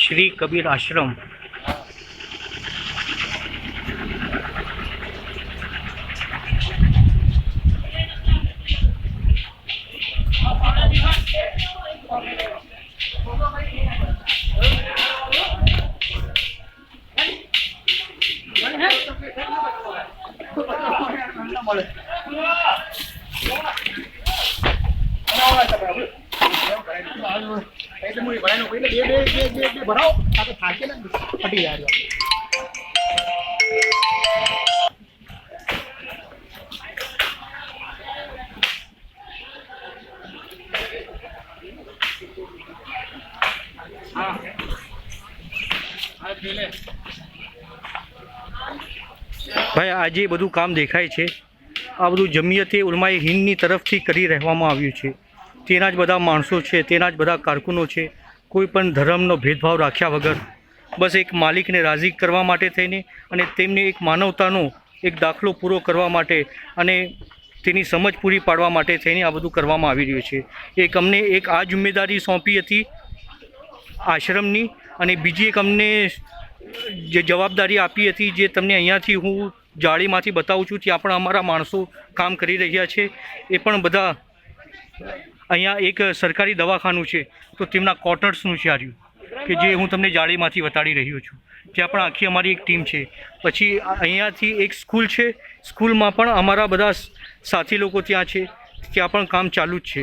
શ્રી કબીર આશ્રમ. ભાઈ આજે બધું કામ દેખાય છે, આ બધું જમિયતે ઉલમાએ હિન્દની તરફથી કરી રહેવામાં આવ્યું છે. તેના જ બધા માણસો છે, તેના જ બધા કારકુનો છે, કોઈ પણ ધર્મનો ભેદભાવ રાખ્યા વગર બસ એક માલિકને રાજી કરવા માટે થઈને અને તેમને એક માનવતાનો એક દાખલો પૂરો કરવા માટે અને તેની સમજ પૂરી પાડવા માટે થઈને આ બધું કરવામાં આવી રહ્યું છે. એક અમને એક આ જિમ્મેદારી સોંપી હતી આશ્રમની, અને બીજી એક અમને જે જવાબદારી આપી હતી, જે તમને અહીંયાથી હું જાળીમાંથી બતાવું છું, ત્યાં પણ અમારા માણસો કામ કરી રહ્યા છે. એ પણ બધા અહીંયા એક સરકારી દવાખાનું છે, તો તેમના ક્વાર્ટર્સનું છે આર્યું કે જે હું તમને જાળીમાંથી બતાડી રહ્યો છું. ત્યાં પણ આખી અમારી એક ટીમ છે. પછી અહીંયાથી એક સ્કૂલ છે, સ્કૂલમાં પણ અમારા બધા સાથી લોકો ત્યાં છે, ત્યાં પણ કામ ચાલુ જ છે.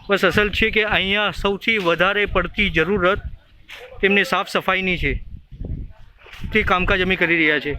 બસ અસલ છે કે અહીંયા સૌથી વધારે પડતી જરૂરત તેમને સાફ સફાઈની છે, તે કામકાજ અમે કરી રહ્યા છે.